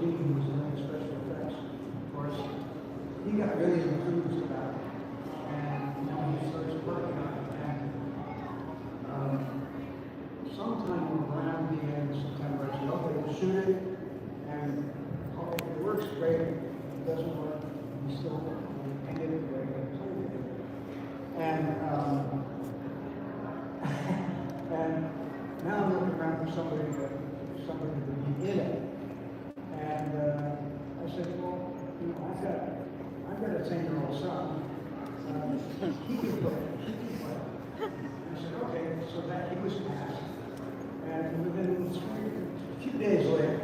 G, who was doing special effects for us, he got really enthused about it. And he starts working on it. And sometime around the end of September, I said, okay, we'll shoot it. And oh, if it works, great. If it doesn't work, we still paint it the way I told you. And now I'm looking around for somebody to be in it. And I said, well, you know, I've got a 10-year-old son. He can play it. I said, okay, so that he was passed. And within a few days later,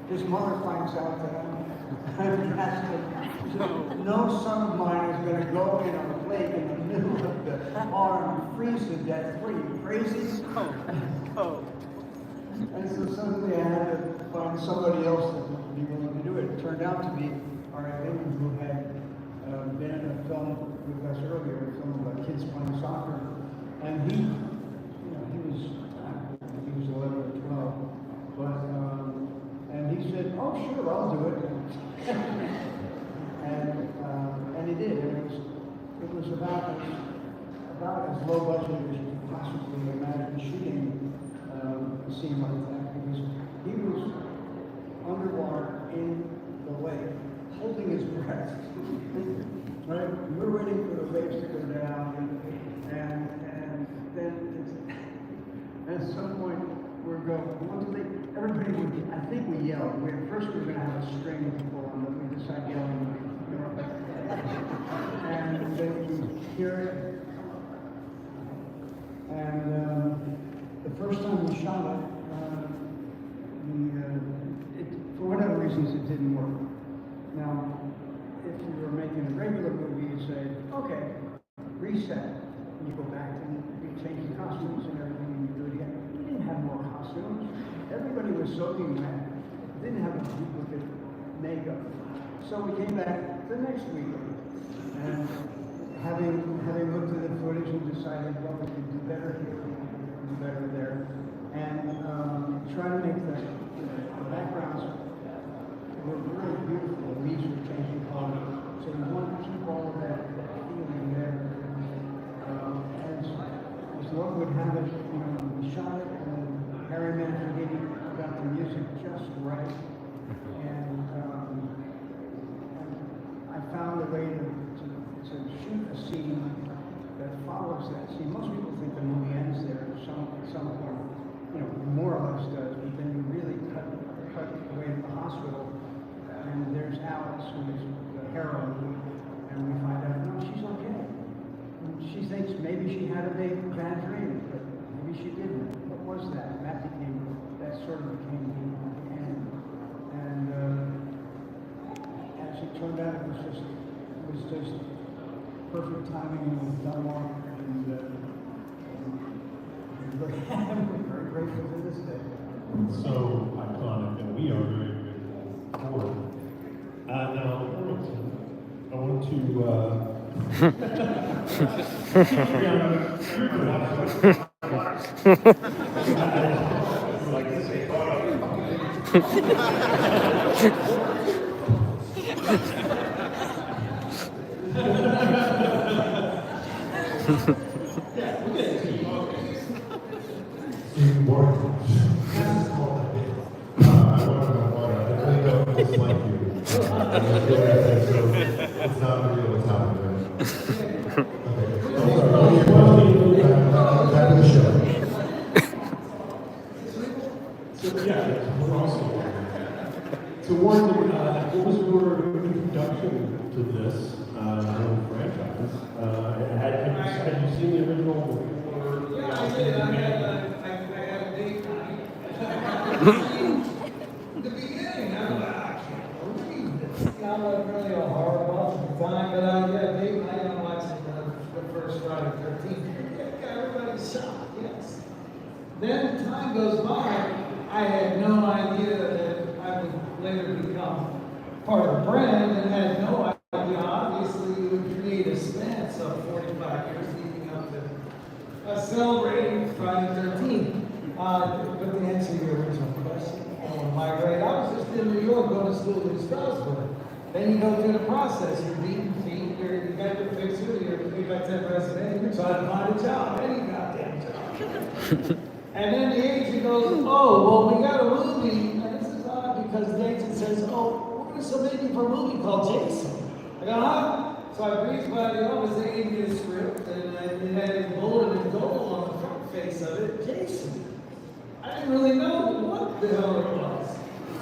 his mother finds out that I'm casting. She said, no son of mine is going to go in a lake in the middle of the farm and freeze to death. What are you, crazy? Oh. And so suddenly I had to find somebody else that would be willing to do it. It turned out to be R.A. Lehman, who had been in a film with us earlier, a film about kids playing soccer. And he was 11 or 12. But, and he said, oh, sure, I'll do it. And he did. It was about as low budget as you could possibly imagine shooting a scene like that, because he was underwater in the lake, holding his breath. Right? We're waiting for the waves to go down, and then at some point we're going. Everybody would. I think we yelled. First we were going to have a string of people on, but we decided yelling. And then we hear it. And the first time we shot it, for whatever reasons, it didn't work. Now, if you were making a regular movie, you'd say, okay, reset. And you go back and you change the costumes and everything, and you do it again. We didn't have more costumes. Everybody was soaking wet. We didn't have a duplicate makeup. So we came back the next week, and having looked at the footage and decided, well, we could do better here, we could do better there, and try to make the backgrounds were really beautiful. The leaves were changing color, so we wanted to keep all of that feeling there. As luck would have it, we shot it, and Harry Manfredini got the music just right, and I found a way to shoot a scene that follows that scene. Most people think the movie ends there at some point, more or less does, but then you really cut away to the hospital, and there's Alice, who is the heroine, and we find out, no, she's okay. And she thinks maybe she had a bad dream, but maybe she didn't. What was that? And that sort of became the end. And as it turned out, it was just perfect timing with Dunlop, and we're very grateful to this day. So iconic, and we are very grateful for it. Now, I want to like to say it's not real what's happening. Back to the show. So yeah, we're also. So Warren, what was your introduction to this franchise? Had you seen the original before? Yeah, I did. I had a date night. The beginning, I was like, I can't believe this. I'm not really a horror buff at the time, but I had a date night and watched the first Friday 13th. Everybody's shocked, yes. Then time goes by, I had no idea that I would later become part of the brand, and had no idea. Obviously, you would create a stance of 45 years leading up to celebrating Friday 13th. But to answer your original question, on my grade, I was to school in Strasbourg. Then you go through the process. You're beating feet, you got your fixer, you got 10 resume, you're trying to find a job, any goddamn job. And then the agent goes, oh, well, we got a movie, and this is odd because the agent says, oh, we're going to submit you for a movie called Jason. I go, huh? So I breezed by the office, they gave me a script, and it had gold and gold on the front face of it, Jason. I didn't really know what the hell it was.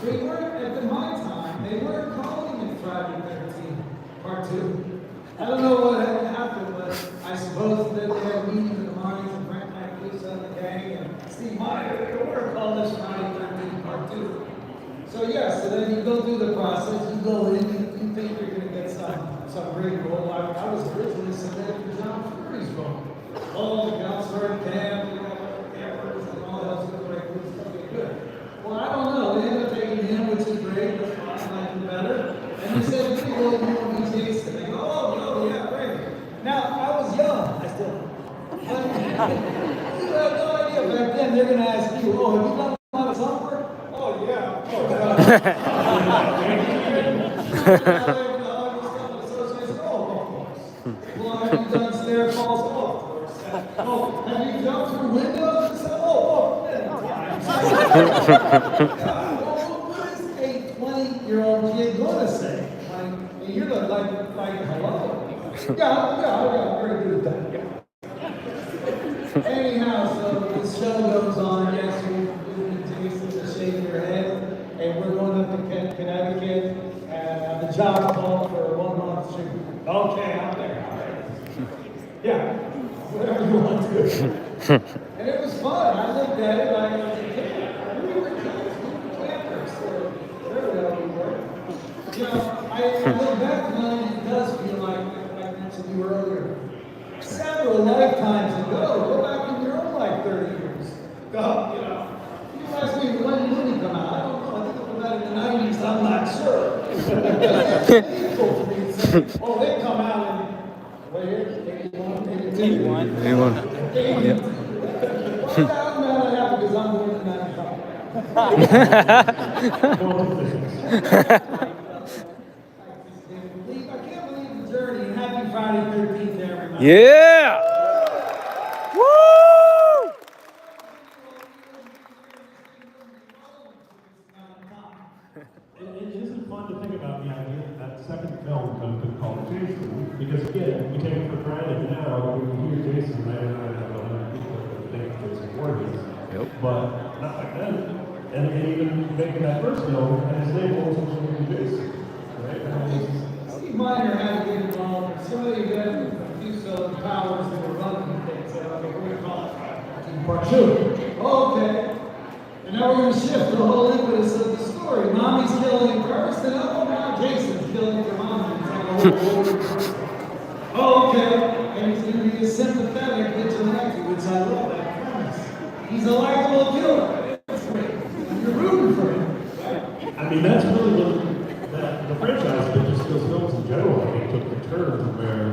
They weren't, at my time, they weren't calling it Friday 13th, Part 2. I don't know what had happened, but I suppose that they had meetings in the mornings and Frank MarkHaze on the gang and Steve Meyer, they were calling this Friday 13th, Part 2. So yeah, so then you go through the process, you go in, you think you're going to get some great role. I was originally submitted for John Fury's role. Oh, the counselor camp, you know, campers and all that stuff like this stuff is good. Well, I don't know. They ended up taking him, which is great. That's fine, I like him better. And they said, "Hey, well, you want to be Jason?" They go, "Oh, no, yeah, great." Now, I was young. I still. You have no idea. Back then, they're going to ask you, "Oh, have you done a lot of summer?" "Oh, yeah, of course." Well, have you done stair falls? Oh, of course. Oh, have you jumped through windows? Oh, what is a 20-year-old kid going to say? Like, you're like, hello? Yeah, I got very good at that. Anyhow, so the show goes on. Yes, you're Jason to shake your head, and we're going up to Connecticut, and the job called for a 1-month shoot. Okay, I'm there. Yeah, whatever you want to do. And it was fun. I looked at it like I was a kid. We were kids, we were campers, so there we were. You know, I look back on it, it does feel like I mentioned you earlier, several lifetimes ago. Go back in your own like 30 years. Go, you know. You ask me when did movie come out? I don't know. I think it came out in the 90s. I'm not sure. It's painful for me to say, oh, they come out in, what year? 81. 81. Yep. Well, I'm mad at that because I'm born in 95. I can't believe the journey, and happy Friday 13th to everybody. Yeah! Woo! It isn't fun to think about the idea that that second film could be called Jason, because again, we take it for granted now when we hear Jason, I don't know 100 people that think Jason Voorhees, but not back then. And even making that first film, and his name was Jason, right? Steve Meyer had to get involved. Somebody got a few powers that were running things. So, okay, we're going to call it Part 2. Oh, okay. And now we're going to shift the whole impetus of the story. Mommy's killing first, and now Jason's killing for mommy. Oh, okay. And he's going to be a sympathetic vigilante, which I love that premise. He's a likable killer. That's great. And you're rooting for him. Right? I mean, that's really what the franchise, but just those films in general, I think, took the turn where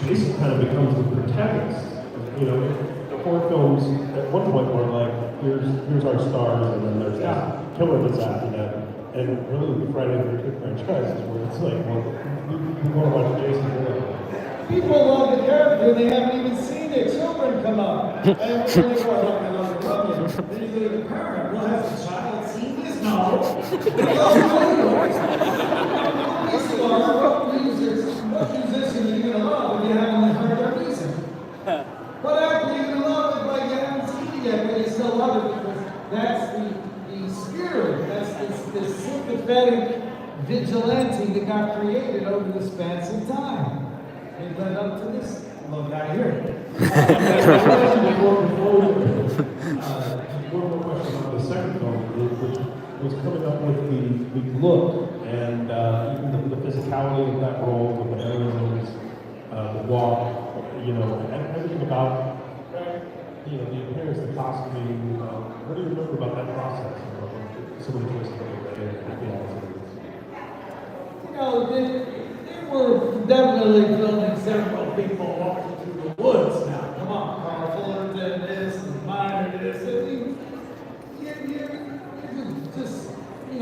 Jason kind of becomes the protagonist. You know, the horror films at one point were like, here's our stars, and then there's that killer that's after that. And really, the Friday the 13th franchise is where it's like, well, you want to watch Jason Bourne. People love the character, they haven't even seen their children come up. And when they go, I love the then you go to the parent, well, has the child seen this? No. What musician are you going to love if you haven't heard their music? What actor are you going to love if like, you haven't seen it yet, but you still love it because that's the spirit, that's this sympathetic vigilante that got created over the spans of time. It led up to this little guy here. One more question on the second film, which was coming up with the look and even the physicality of that role, with the mannerisms, the walk, you know, and everything about, you know, the appearance, the costuming. What do you remember about that process? Some of the choices that were made at the end. You know, they were definitely filming several people walking through the woods now. Come on, Carl Fullerton, this, and Minor, this. I mean, you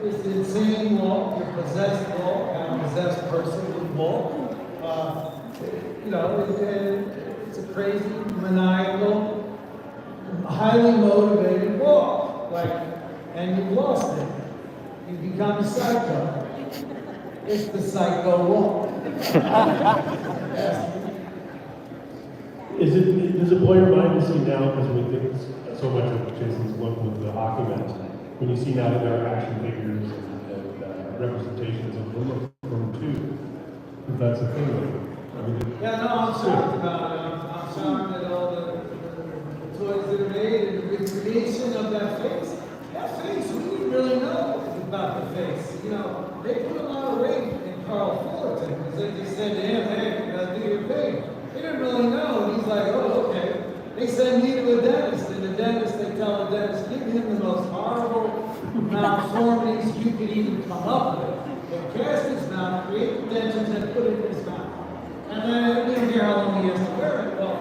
this insane walk, your possessed walk, kind of possessed person would walk. You know, it's a crazy, maniacal, highly motivated walk. Like, and you've lost it. You become a psycho. It's the psycho walk. Does it blow your mind to see now, because we think so much of Jason's work with the hockey match, when you see now that there are action figures and representations of women from two, if that's a thing? I mean, Yeah, no, I'm shocked about it. I'm shocked at all the toys that are made and the creation of that face. That face, we didn't really know about the face. You know, they put a lot of weight in Carl Fullerton because they just said to him, hey, you gotta do your thing. They didn't really know. And he's like, oh, okay. They send me to a dentist, and the dentist, they tell the dentist, give him the most horrible malformities you could even come up with. They cast his mouth, create the dentures, and put it in his mouth. And then we don't care how long he has to wear it. Well,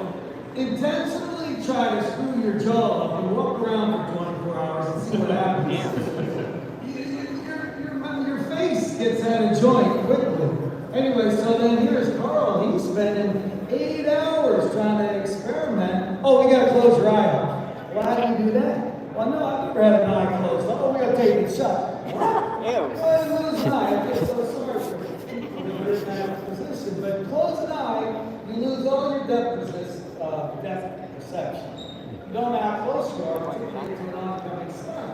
intentionally try to screw your jaw up and walk around for 24 hours and see what happens. Your face gets out of joint quickly. Anyway, so then here's Carl. He's spending 8 hours trying to experiment. Oh, we gotta close your eye off. Well, how do you do that? Well, no, I've never had an eye closed. Oh, we gotta take it shut. What? Well, lose an eye. I feel so sorry for people who are in that position. But close an eye, you lose all your depth perception. You don't know how close you are to an oncoming star.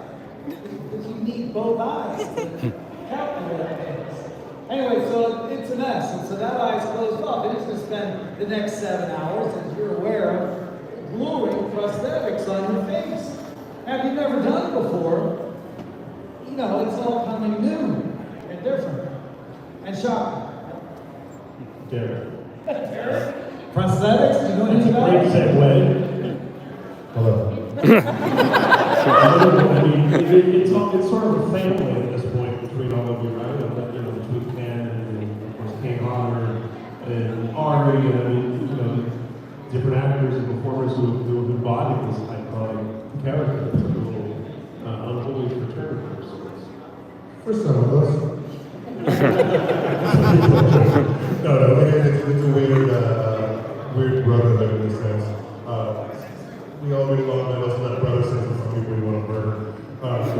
Because you need both eyes to calculate things. Anyway, so it's a mess. And so that eye's closed off. And it's going to spend the next 7 hours, as you're aware of, gluing prosthetics on your face. Have you never done it before? You know, it's all coming new and different and shocking. Derek. Prosthetics? Do you know anything about Great it? segue. Hello. I mean, it's sort of a family at this point between all of you, right? You know, between Ken and of course Ken Honor and Ari, and I mean, you know, different actors and performers who have embodied this iconic character. It's like a little unholy fraternity of sorts. For some of us. No, it's a weird brotherhood in a sense. We all really love that. That's not brother sense. Some people we want to murder. But also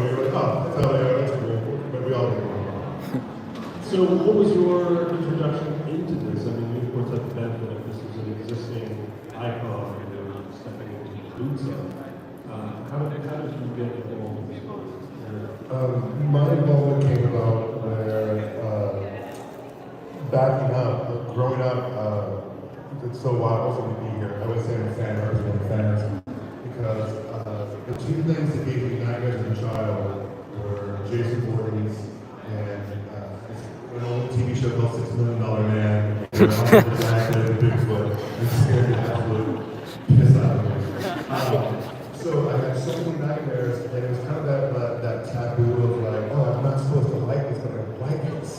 you're like, oh, that's how they are. That's cool. But we all do. So, what was your introduction into this? I mean, you of course had the benefit of this as an existing icon and you were stepping into the boots of. How did you get involved in this? My involvement came about where backing up, growing up, it's so wild also to be here. I would say I'm a fan of fans because the two things that gave me nightmares as a child were Jason Voorhees and an old TV show called $6 Million Man, where I was the Bigfoot and scared the absolute piss out of me. So I had so many nightmares, and it was kind of that taboo of like, oh, I'm not supposed to like this, but I like this.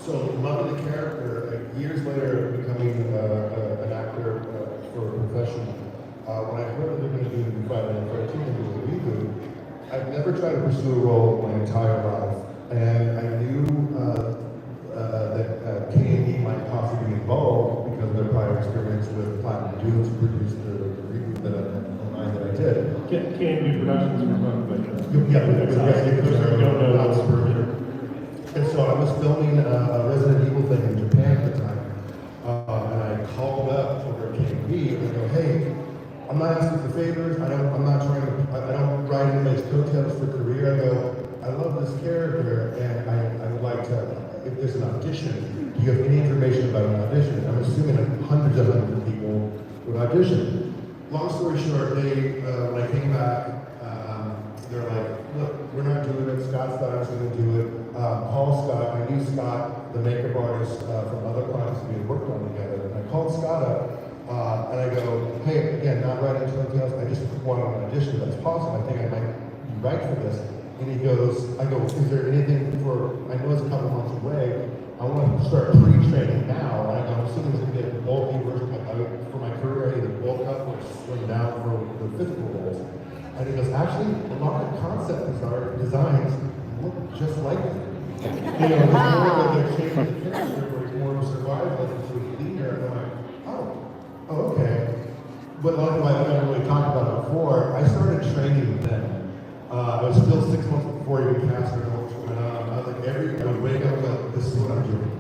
So loving the character, like years later, becoming an actor for a profession. When I heard that they're going to do Friday the 13th and do a reboot, I've never tried to pursue a role my entire life, and I knew that K&E might possibly be involved because of their prior experience with Platinum Dunes, who produced the reboot that I did. K&E Productions, we're talking about that. Yeah, we don't know that's for and so I was filming a Resident Evil thing in Japan at the time, and I called up over at K&B and I go, hey, I'm not asking for favors. I'm not trying to. I don't ride anybody's coattails for career. I go, I love this character, and I would like to. If there's an audition, do you have any information about an audition? I'm assuming like hundreds of people would audition. Long story short, when I came back, they're like, look, we're not doing it. Scott Steiner's going to do it. Paul Scott, I knew Scott, the makeup artist from other projects we had worked on together. And I called Scott up, and I go, hey, again, not writing anything else. I just wanted an audition. That's possible. I think I might be right for this. And he goes, I go, is there anything for? I know it's a couple months away. I want to start pre-training now. And I go, I'm assuming it's going to get bulky version for my career. I either bulk up or slim down for the physical roles. And he goes, actually, a lot of concept designs look just like it. You know, there's more that they're changing the character, where it's more of a survival into a leader. And I'm like, oh, okay. But like I haven't really talked about it before, I started training then. I was still 6 months before you cast or what was going on. I was like, I would wake up like, this is what I'm doing.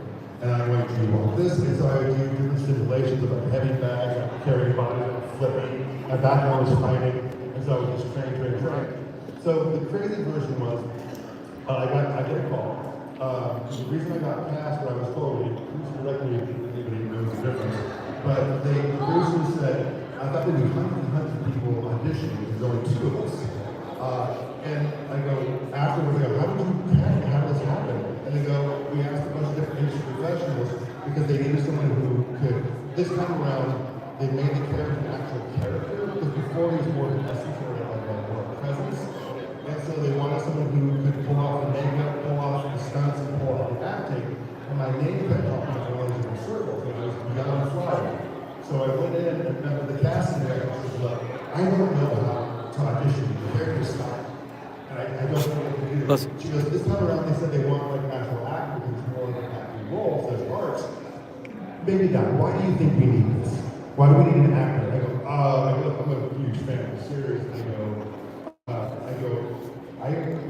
And I went to all this, and so I would do different simulations of like heavy bags, like carrying bodies, like flipping. My background was fighting, and so I would just train. So the crazy version was, I get a call. The reason I got cast, what I was told, directly, anybody knows the difference, but the producer said, I thought there'd be hundreds of people auditioning, there's only 2 of us. And I go, afterwards, I go, how did you cast? How did this happen? And they go, we asked a bunch of different industry professionals because they needed someone who could, this time around, they made the character an actual character, because before he was more of an essence or like more presence. And so they wanted someone who could pull off the makeup, pull off the stunts, and pull off the acting. And my name kept popping up in the circles, and I was beyond flying. So I went in and met with the casting director and was like, I don't know how to audition the character style. And I don't know what to do. She goes, this time around they said they want like an actual actor who's more like acting roles as arts. Maybe not. Why do you think we need this? Why do we need an actor? I go, look, I'm a huge fan of the series. And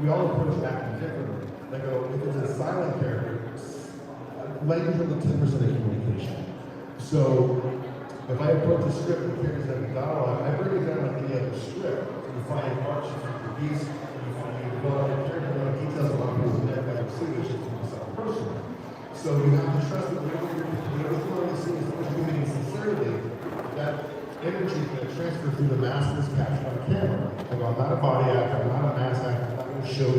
we all approach acting differently. I go, if it's a silent character, language is only 10% of communication. So if I approach a script and the character's having dialogue, I break it down like any other script. You find arcs, you find the beats, you develop a character, you know, details about people's neck, I can see this shit to myself personally. So you have to trust that whatever you're throwing the scene, as long as you're doing it sincerely, that energy is going to transfer through the mask that's captured on camera. I go, I'm not a body actor, I'm not a mass actor, I'm not going to show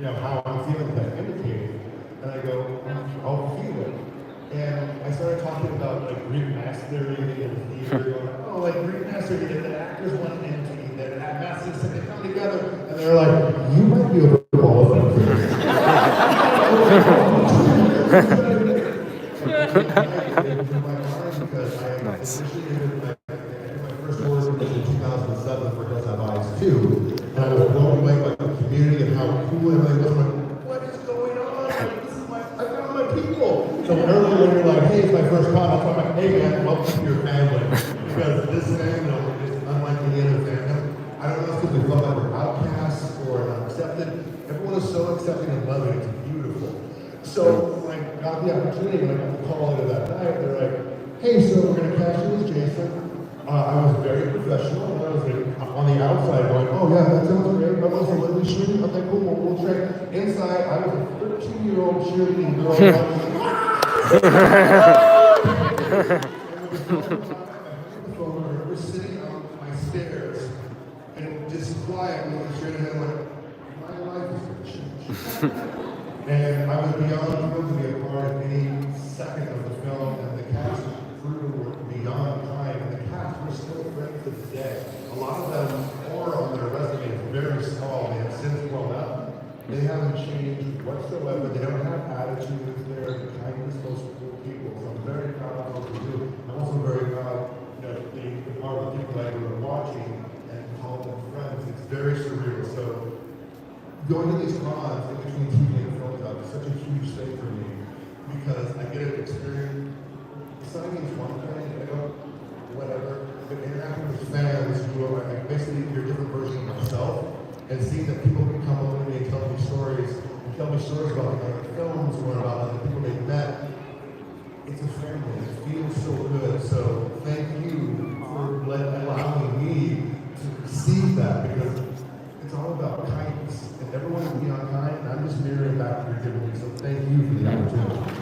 you know, how I'm feeling that indicated. And I go, I'll feel it. And I started talking about like Greek mass theory and theater. Like Greek mass theory, that the actors want entity, that mass system, they come together, and they're like, you might be overqualified for this. Nice. My first order was in 2007 for Does Have Eyes 2, and I was blown away by the community and how cool everybody was. Like, what is going on? Like, this is I found my people. So earlier when you're like, hey, it's my first con, I'm like, hey man, welcome to your family. Because this fandom is unlike any other fandom. I don't know if it's because we felt like we're outcasts or unaccepted. Everyone is so accepting and loving, it's beautiful. So when I got the opportunity, when I got the call later that night, they're like, hey, so we're going to cast you as Jason. I was very professional. I was like, on the outside going, oh yeah, that sounds great. I was like, let me shoot you. Okay, cool, we'll train. Inside, I was a 13-year-old cheerleading girl. We're sitting on my stairs and just quietly straight ahead like, my life is going to change. And I was beyond thrilled to be a part of any second of the film, and the cast and crew were beyond kind, and the cast were still friends to this day. A lot of them are on their resume very small, they have since grown up. They haven't changed whatsoever, they don't have attitudes, they're the kindest, most cool people. So I'm very proud of what we do. I'm also very proud that the part of the people that we were watching and called them friends. It's very surreal. So going to these cons in between TV and film is such a huge thing for me because I get to experience signing one thing, I go, whatever, but interacting with fans who are like basically your different version of myself and seeing that people can come over to me and tell me stories about like films or about the people they've met. It's a family. It feels so good. So thank you for allowing me to receive that because it's all about kindness. And everyone will be on kind, and I'm just mirroring back to your giving me. So thank you for the opportunity.